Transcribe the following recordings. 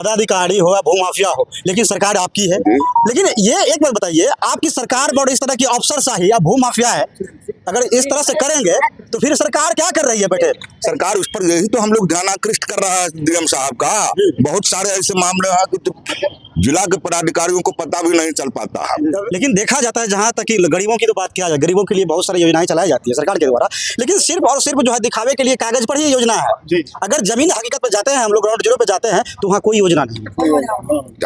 पदाधिकारी हो या भूमाफिया हो, लेकिन सरकार आपकी है। लेकिन ये एक बात बताइए, आपकी सरकार और इस तरह की अफसरशाही या भूमाफिया है, अगर इस तरह से करेंगे तो फिर सरकार क्या कर रही है बेटे? सरकार उस पर यही तो हम लोग ध्यान आकृष्ट कर रहा है डीएम साहब का। बहुत सारे ऐसे मामले हैं कि तो जिला के पदाधिकारियों को पता भी नहीं चल पाता है। लेकिन देखा जाता है, जहां तक कि गरीबों की तो बात किया जाए, गरीबों के लिए बहुत सारी योजनाएं चलाई जाती है सरकार के द्वारा, लेकिन सिर्फ और सिर्फ जो है दिखावे के लिए कागज पर ही योजना है। अगर जमीन हकीकत पर जाते हैं, हम लोग ग्राउंड जीरो पे जाते हैं, तो वहाँ कोई योजना नहीं।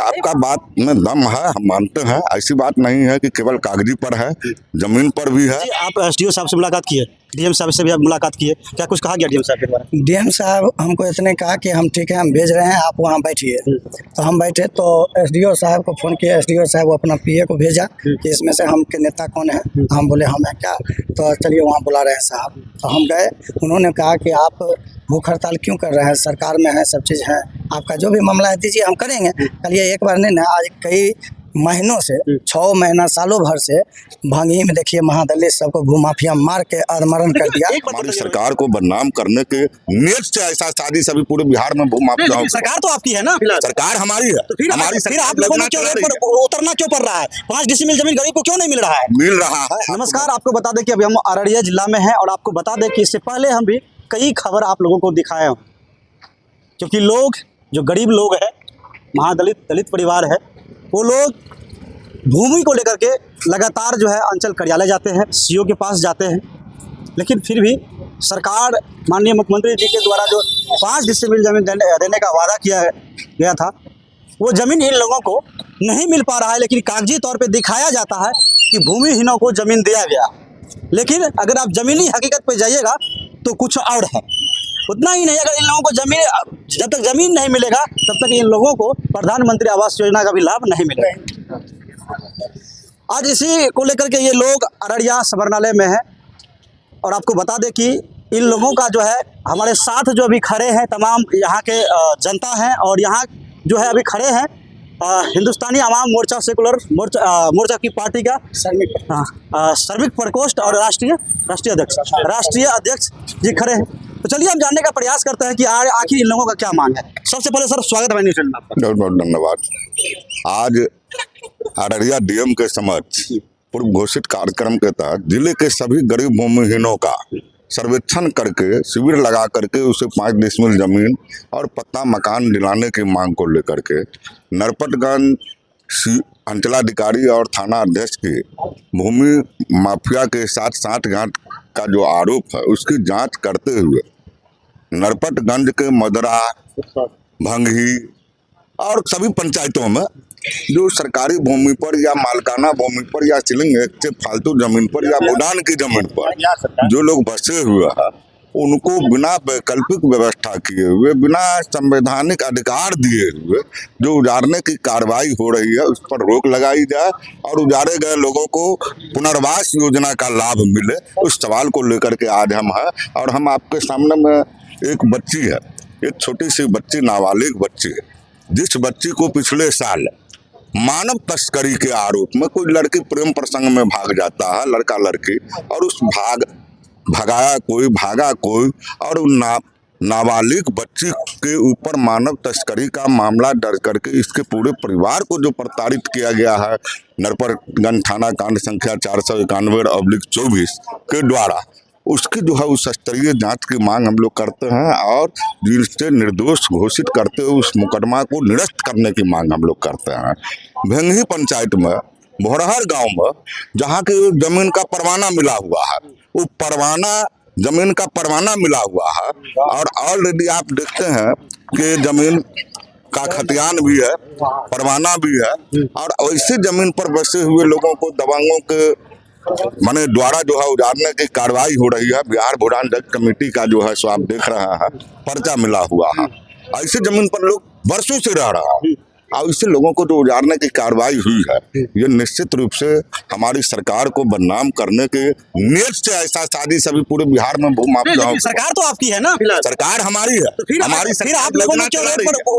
आपका बात में दम है, हम मानते हैं। ऐसी बात नहीं है कि केवल कागजी पर है, जमीन पर भी है। आप एसडीओ साहब से मुलाकात किए, डीएम साहब से भी आप मुलाकात किए, क्या कुछ कहा गया डीएम साहब के द्वारा? डीएम साहब हमको इसने कहा कि हम ठीक है, हम भेज रहे हैं, आप वहाँ बैठिए। तो हम बैठे तो एसडीओ साहब को फ़ोन किया, एसडीओ साहब अपना पीए को भेजा कि इसमें से हम के नेता कौन है। हम बोले हम हैं क्या, तो चलिए वहाँ बुला रहे हैं साहब। तो हम गए, उन्होंने कहा कि आप भूख हड़ताल क्यों कर रहे हैं, सरकार में है, सब चीज़ है, आपका जो भी मामला है दीजिए, हम करेंगे। कल ये एक बार नहीं ना, आज कई महीनों से, 6 महीना सालों भर से भांगी में देखिए महादलित सबको भूमाफिया मार के अधमरण कर दिया। हमारी सरकार को बदनाम करने के नीयत से ऐसा शादी सभी पूरे बिहार में भूमाफिया। सरकार तो आपकी है ना, सरकार हमारी है, तो फिर आप लोगों को क्यों उतरना क्यों पड़ रहा है? 5 डिसिमिल जमीन गरीब को क्यों नहीं मिल रहा है? मिल रहा है। नमस्कार, आपको बता दें कि अभी हम अररिया जिला में हैं, और आपको बता दें कि इससे पहले हम भी कई खबर आप लोगों को दिखाए हैं, क्योंकि लोग जो गरीब लोग हैं, दलित परिवार है, वो लोग भूमि को लेकर के लगातार जो है अंचल कार्यालय जाते हैं, सीओ के पास जाते हैं, लेकिन फिर भी सरकार, माननीय मुख्यमंत्री जी के द्वारा जो 5 डिसिमिल जमीन देने का वादा किया गया था, वो ज़मीन इन लोगों को नहीं मिल पा रहा है। लेकिन कागजी तौर पे दिखाया जाता है कि भूमिहीनों को ज़मीन दिया गया, लेकिन अगर आप ज़मीनी हकीकत पे जाइएगा तो कुछ और है। उतना ही नहीं, अगर इन लोगों को जब तक ज़मीन नहीं मिलेगा, तब तक इन लोगों को प्रधानमंत्री आवास योजना का भी लाभ नहीं मिलेगा। आज इसी को लेकर के ये लोग अररिया समरनालय में है, और आपको बता दें कि इन लोगों का जो है हमारे साथ जो अभी खड़े हैं तमाम यहाँ के जनता हैं, और यहाँ जो है अभी खड़े हैं हिंदुस्तानी आवाम मोर्चा सेकुलर मोर्चा की पार्टी का श्रमिक प्रकोष्ठ और राष्ट्रीय अध्यक्ष जी खड़े हैं। तो चलिए हम जानने का प्रयास करते हैं कि आखिर इन लोगों का क्या मांग है। सबसे पहले सर, स्वागत है न्यूज़ चैनल में आपका। बहुत बहुत धन्यवाद। आज अररिया डीएम के समक्ष पूर्व घोषित कार्यक्रम के तहत जिले के सभी गरीब भूमिहीनों का सर्वेक्षण करके शिविर लगा करके उसे 5 डिसमिल जमीन और पक्का मकान दिलाने की मांग को लेकर के नरपतगंज अंचलाधिकारी और थाना अध्यक्ष की भूमि माफिया के साथ साठगांठ का जो आरोप है, उसकी जांच करते हुए नरपतगंज के मदरा, भंगी और सभी पंचायतों में जो सरकारी भूमि पर या मालकाना भूमि पर या सीलिंग एक्ट से फालतू जमीन पर या भूडान की जमीन पर जो लोग बसे हुए हैं, उनको बिना वैकल्पिक व्यवस्था किए हुए, बिना संवैधानिक अधिकार दिए हुए जो उजारने की कार्रवाई हो रही है, उस पर रोक लगाई जाए और उजारे गए लोगों को पुनर्वास योजना का लाभ मिले। उस सवाल को लेकर के आज हम हैं, और हम आपके सामने में एक बच्ची है, एक छोटी सी बच्ची, नाबालिग बच्ची है, जिस बच्ची को पिछले साल मानव तस्करी के आरोप में कोई लड़की प्रेम प्रसंग में भाग जाता है, लड़का लड़की, और उस भागा कोई और नाबालिग बच्ची के ऊपर मानव तस्करी का मामला दर्ज करके इसके पूरे परिवार को जो प्रताड़ित किया गया है नरपतगंज थाना कांड संख्या 491/24 के द्वारा, उसकी जो है उस स्तरीय जांच की मांग हम लोग करते हैं, और जिससे निर्दोष घोषित करते हुए उस मुकदमा को निरस्त करने की मांग हम लोग करते हैं। भेंगी पंचायत में भोरहर गांव में जहां की जमीन का परवाना मिला हुआ है, वो जमीन का परवाना मिला हुआ है, और ऑलरेडी आप देखते हैं कि जमीन का खतियान भी है, परवाना भी है, और ऐसी जमीन पर बसे हुए लोगों को दबंगों के माने द्वारा जो है उजारने की कार्रवाई हो रही है। बिहार भूडान जज कमेटी का जो है सो आप देख रहे हैं पर्चा मिला हुआ है। ऐसे जमीन पर लोग वर्षों से रह रहा है, और इससे लोगों को जो उजारने की कार्रवाई हुई है, ये निश्चित रूप से हमारी सरकार को बदनाम करने के नीयत से ऐसा शादी सभी पूरे बिहार में भूमाफिया। सरकार तो आपकी है ना, सरकार हमारी है, तो फिर आप लोगों को क्यों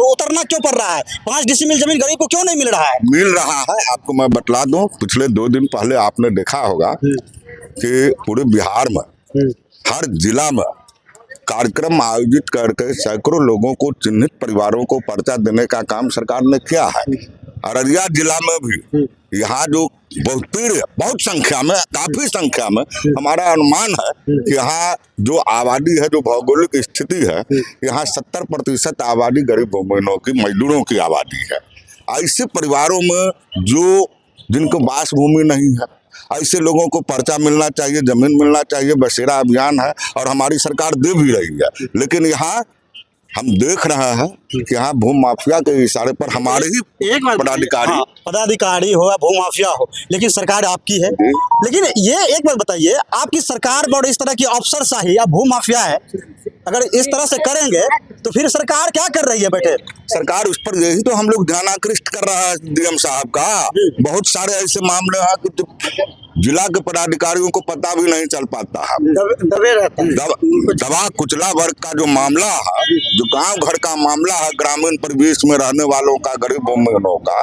उतरना क्यों पड़ रहा है? 5 डिसिमिल जमीन गरीब को क्यों नहीं मिल रहा है? मिल रहा है, आपको मैं बतला दूं, पिछले 2 दिन पहले आपने देखा होगा कि पूरे बिहार में हर जिला में कार्यक्रम आयोजित करके सैकड़ों लोगों को, चिन्हित परिवारों को पर्चा देने का काम सरकार ने किया है। अररिया जिला में भी यहाँ जो बहुत संख्या में, काफी संख्या में हमारा अनुमान है कि यहाँ जो आबादी है, जो भौगोलिक स्थिति है, यहाँ 70% आबादी गरीब भूमिहीनों की, मजदूरों की आबादी है। ऐसे परिवारों में जिनको बास भूमि नहीं है, ऐसे लोगों को पर्चा मिलना चाहिए, जमीन मिलना चाहिए। बसेरा अभियान है और हमारी सरकार दे भी रही है, लेकिन यहाँ हम देख रहे हैं कि यहाँ भूमि माफिया के इशारे पर हमारे ही पदाधिकारी हो या भूमि माफिया हो, लेकिन सरकार आपकी है। लेकिन ये एक बात बताइए, आपकी सरकार और इस तरह की अफसरशाही या भूमि माफिया है, अगर इस तरह से करेंगे तो फिर सरकार क्या कर रही है बेटे? सरकार उस पर यही तो हम लोग ध्यान आकृष्ट कर रहा है डीएम साहब का। बहुत सारे ऐसे मामले हैं कि जिला के पदाधिकारियों को पता भी नहीं चल पाता है, दबे रहता है। दबा कुचला वर्ग का जो मामला है, जो गांव घर का मामला है, ग्रामीण परिवेश में रहने वालों का, गरीब भूमिहीनों का,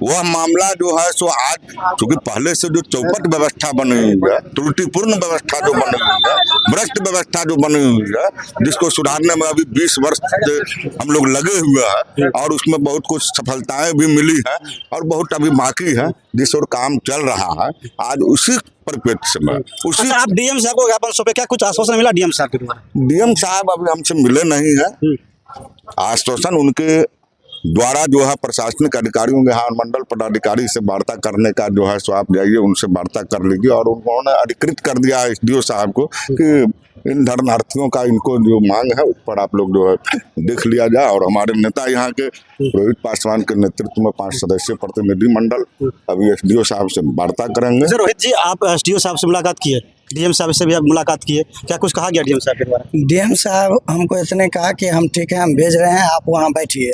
वह मामला जो है सो आज चूंकि पहले से जो चौपट व्यवस्था बनी हुई है, त्रुटिपूर्ण व्यवस्था जो बनी हुई है, भ्रष्ट व्यवस्था जो बनी हुई है, जिसको सुधारने में अभी 20 वर्ष से हम लोग लगे हुए हैं और उसमें बहुत कुछ सफलताएं भी मिली है और बहुत अभी बाकी है जिस और काम चल रहा है। आज उसी परिप्रेक्ष्य में उसी आप डीएम साहब को ज्ञापन सौंपे, क्या कुछ आश्वासन मिला डीएम साहब के द्वारा? डीएम साहब अभी हमसे मिले नहीं है। आश्वासन उनके द्वारा जो है प्रशासनिक अधिकारियों के, यहाँ मंडल पदाधिकारी से वार्ता करने का जो है सो आप जाइए, उनसे वार्ता कर लीजिए। और उन्होंने अधिकृत कर दिया है एसडीओ साहब को कि इन धर्मार्थियों का इनको जो मांग है उस पर आप लोग जो है देख लिया जाए। और हमारे नेता यहाँ के रोहित पासवान के नेतृत्व में 5 सदस्यीय प्रतिनिधि मंडल अभी एसडीओ साहब से वार्ता करेंगे। रोहित जी, आप एसडीओ साहब से मुलाकात किए, डीएम साहब से भी आप मुलाकात किए, क्या कुछ कहा गया डीएम साहब के द्वारा? डीएम साहब हमको इसने कहा कि हम ठीक है, हम भेज रहे हैं, आप वहाँ बैठिए।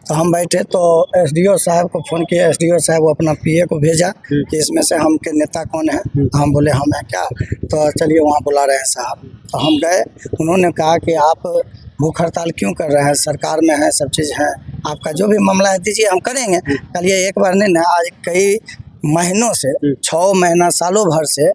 तो हम बैठे तो एसडीओ साहब को फ़ोन किया, एसडीओ साहब वो अपना पीए को भेजा कि इसमें से हम के नेता कौन है। हम बोले हम हैं क्या, तो चलिए वहाँ बुला रहे हैं साहब। तो हम गए, उन्होंने कहा कि आप भूख हड़ताल क्यों कर रहे हैं, सरकार में है, सब चीज़ है, आपका जो भी मामला है दीजिए, हम करेंगे। चलिए एक बार नहीं ना, आज कई महीनों से, 6 महीना सालों भर से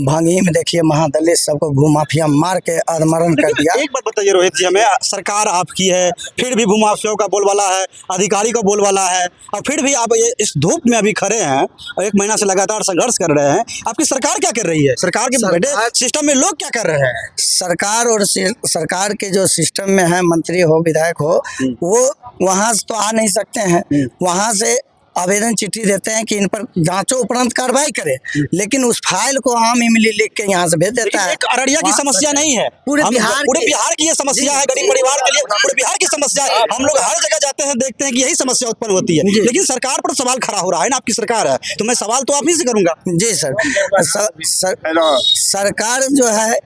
भांगी में देखिए महादलित सबको भूमाफिया मार के अधमरण कर दिया। एक बात बताइए रोहित जी, हमें सरकार आपकी है, फिर भी भूमाफियाओं का बोलबाला है, अधिकारी का बोलबाला है, और फिर भी आप ये इस धूप में अभी खड़े हैं और 1 महीना से लगातार संघर्ष कर रहे हैं। आपकी सरकार क्या कर रही है? सरकार के बेटे सिस्टम में लोग क्या कर रहे हैं? सरकार और सरकार के जो सिस्टम में है, मंत्री हो, विधायक हो, वो वहाँ से तो आ नहीं सकते हैं, वहाँ से आवेदन चिट्ठी देते हैं कि इन पर जांचो उपरांत कार्रवाई करे, लेकिन उस फाइल को आम इमली लिख के यहाँ से भेज देता है। एक अररिया की समस्या नहीं है, पूरे बिहार की ये समस्या है, गरीब परिवार के लिए पूरे बिहार की समस्या है। हम लोग हर जगह जाते हैं, देखते हैं कि यही समस्या उत्पन्न होती है, लेकिन सरकार पर सवाल खड़ा हो रहा है ना, आपकी सरकार है, तो मैं सवाल तो आप ही से करूंगा। जी सर, सरकार जो है,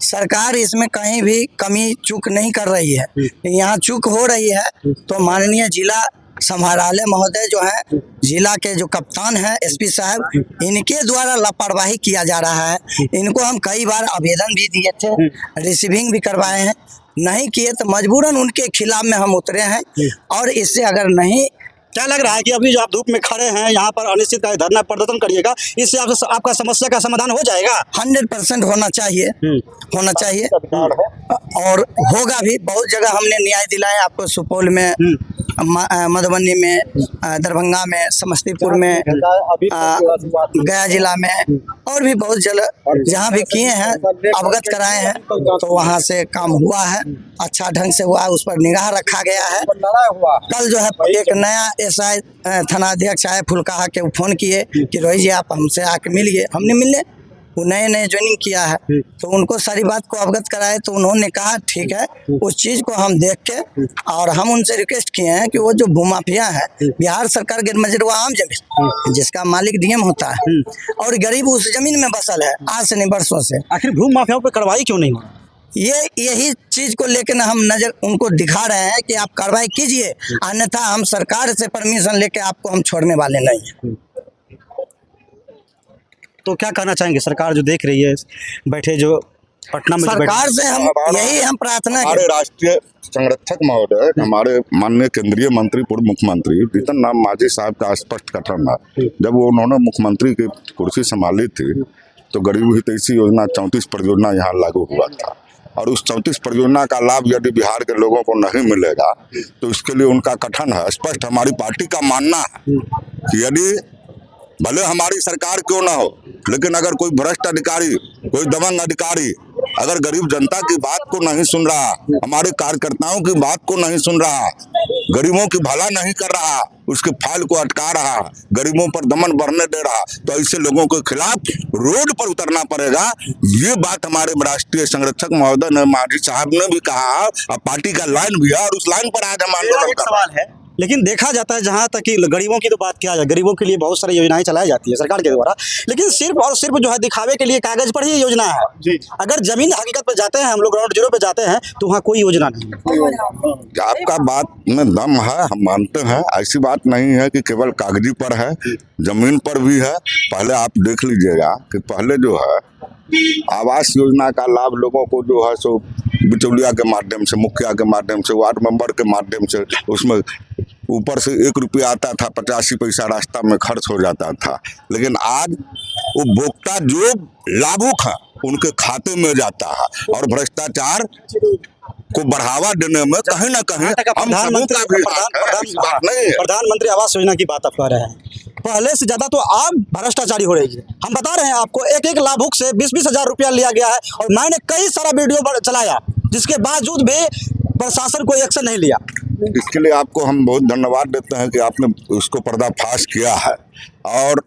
सरकार इसमें कहीं भी कमी चूक नहीं कर रही है। यहाँ चूक हो रही है तो माननीय जिला समाहरणालय महोदय जो है, जिला के जो कप्तान हैं एसपी साहब, इनके द्वारा लापरवाही किया जा रहा है। इनको हम कई बार आवेदन भी दिए थे, रिसीविंग भी करवाए हैं, नहीं किए तो मजबूरन उनके खिलाफ में हम उतरे हैं। और इससे अगर नहीं, क्या लग रहा है कि अभी जो आप धूप में खड़े हैं यहाँ पर अनिश्चितकाल धरना प्रदर्शन करिएगा, इससे आपका समस्या का समाधान हो जाएगा? 100% होना चाहिए, होना चाहिए और होगा भी। बहुत जगह हमने न्याय दिलाया आपको, सुपौल में, मधुबनी में, दरभंगा में, समस्तीपुर में, गया जिला में, और भी बहुत जगह जहाँ भी किए हैं, अवगत कराए हैं, तो वहाँ से काम हुआ है, अच्छा ढंग से हुआ है, उस पर निगाह रखा गया है। कल जो है एक नया एसआई थानाध्यक्ष आए फुलकाहा के, फ़ोन किए कि रोहित जी आप हमसे आके मिलिए, हमने मिले, वो नए ज्वाइनिंग किया है, तो उनको सारी बात को अवगत कराए, तो उन्होंने कहा ठीक है, उस चीज़ को हम देख के, और हम उनसे रिक्वेस्ट किए हैं कि वो जो भूमाफिया है, बिहार सरकार के मजरवा आम जमीन जिसका मालिक डीएम होता है और गरीब उस जमीन में बसल है आज से नहीं वर्षों से, आखिर भूमाफियाओं पर कार्रवाई क्यों नहीं हो रहा? यही चीज को लेकर हम नजर उनको दिखा रहे हैं कि आप कार्रवाई कीजिए, अन्यथा हम सरकार से परमिशन लेके आपको हम छोड़ने वाले नहीं हैं। तो क्या कहना चाहेंगे, सरकार जो देख रही है, बैठे जो पटना में सरकार से हम यही हम प्रार्थना हमारे राष्ट्रीय संरक्षक महोदय, हमारे माननीय केंद्रीय मंत्री, पूर्व मुख्यमंत्री जीतन राम मांझी साहब का स्पष्ट कथन है, जब वो उन्होंने मुख्यमंत्री की कुर्सी संभाली थी तो गरीब हितैषी योजना 34 परियोजना यहाँ लागू हुआ था। और उस 34 परियोजना का लाभ यदि बिहार के लोगों को नहीं मिलेगा तो इसके लिए उनका कथन है। स्पष्ट हमारी पार्टी का मानना है कि यदि भले हमारी सरकार क्यों ना हो, लेकिन अगर कोई भ्रष्ट अधिकारी, कोई दबंग अधिकारी अगर गरीब जनता की बात को नहीं सुन रहा, हमारे कार्यकर्ताओं की बात को नहीं सुन रहा, गरीबों की भला नहीं कर रहा, उसके फाइल को अटका रहा, गरीबों पर दमन बढ़ने दे रहा, तो ऐसे लोगों के खिलाफ रोड पर उतरना पड़ेगा। ये बात हमारे राष्ट्रीय संरक्षक महोदय ने, मांझी साहब ने भी कहा और पार्टी का लाइन भी है और उस लाइन पर आज हम आंदोलन एक सवाल है, लेकिन देखा जाता है जहाँ तक कि गरीबों की तो बात किया जाए, गरीबों के लिए बहुत सारी योजनाएं चलाई जाती है सरकार के द्वारा, लेकिन सिर्फ और सिर्फ जो है दिखावे के लिए कागज पर ही योजना है जी। अगर जमीन हकीकत पर जाते हैं, हम लोग ग्राउंड जीरो पे जाते हैं तो वहाँ कोई योजना नहीं है। आपका बात में दम है, हम मानते हैं, ऐसी बात नहीं है कि केवल कागजी पर है, जमीन पर भी है। पहले आप देख लीजिएगा कि पहले जो है आवास योजना का लाभ लोगों को जो है सो बिचौलिया के माध्यम से, मुखिया के माध्यम से, वार्ड मेंबर के माध्यम से, उसमें ऊपर से 1 रुपया आता था, 85 पैसा रास्ता में खर्च हो जाता था। लेकिन आज उपभोक्ता जो लाभुक है उनके खाते में जाता है और भ्रष्टाचार को बढ़ावा देने में कहीं ना कहीं हम सबों का भी हाथ है। प्रधानमंत्री आवास योजना की बात आप कर रहे हैं, पहले से ज्यादा तो आप भ्रष्टाचारी हो रही है। हम बता रहे हैं आपको, एक लाभुक से 20-20 हजार रुपया लिया गया है और मैंने कई सारा वीडियो चलाया, जिसके बावजूद भी प्रशासन कोई एक्शन नहीं लिया। इसके लिए आपको हम बहुत धन्यवाद देते हैं कि आपने उसको पर्दाफाश किया है, और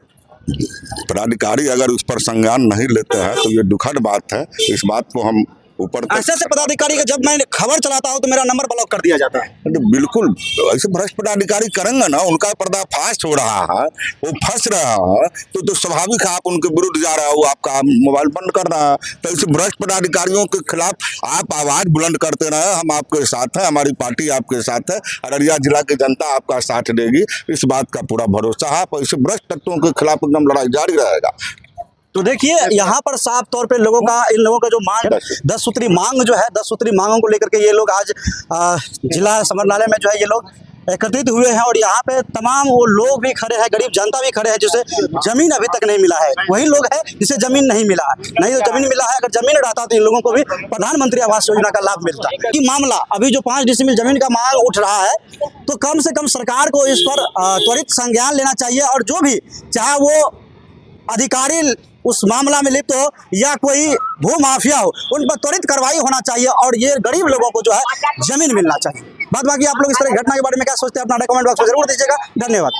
पदाधिकारी अगर उस पर संज्ञान नहीं लेते हैं तो ये दुखद बात है। इस बात को हम ऊपर ऐसे पदाधिकारी का जब मैं खबर चलाता हूं तो मेरा नंबर ब्लॉक कर दिया जाता है। तो बिल्कुल ऐसे भ्रष्ट पदाधिकारी करेंगे ना, उनका पर्दाफाश हो रहा है, वो फंस रहा है, तो स्वाभाविक है आप उनके विरुद्ध जा रहा है, वो आपका मोबाइल बंद कर रहा है। तो ऐसे भ्रष्ट पदाधिकारियों के खिलाफ आप आवाज बुलंद करते रहे। हम आपके साथ हैं, हमारी पार्टी आपके साथ है, अररिया जिला की जनता आपका साथ देगी, इस बात का पूरा भरोसा है। ऐसे भ्रष्ट तत्वों के खिलाफ एकदम लड़ाई जारी रहेगा। तो देखिए यहाँ पर साफ तौर पे लोगों का, इन लोगों का जो मांग 10 सूत्री मांग जो है, 10 सूत्री मांगों को लेकर के ये लोग आज जिला समरनालय में जो है ये लोग एकत्रित हुए हैं और यहाँ पे तमाम वो लोग भी खड़े हैं, गरीब जनता भी खड़े हैं जिसे जमीन अभी तक नहीं मिला है। वही लोग हैं जिसे जमीन नहीं मिला है, नहीं तो जमीन मिला है। अगर जमीन रहता तो इन लोगों को भी प्रधानमंत्री आवास योजना का लाभ मिलता। कि मामला अभी जो 5 डिसमिल जमीन का मांग उठ रहा है, तो कम से कम सरकार को इस पर त्वरित संज्ञान लेना चाहिए और जो भी, चाहे वो अधिकारी उस मामला में लिप्त हो या कोई भू माफिया हो, उन पर त्वरित कार्रवाई होना चाहिए और ये गरीब लोगों को जो है जमीन मिलना चाहिए। बाकी आप लोग इस तरह घटना के बारे में क्या सोचते हैं, अपना कमेंट बॉक्स में जरूर दीजिएगा। धन्यवाद।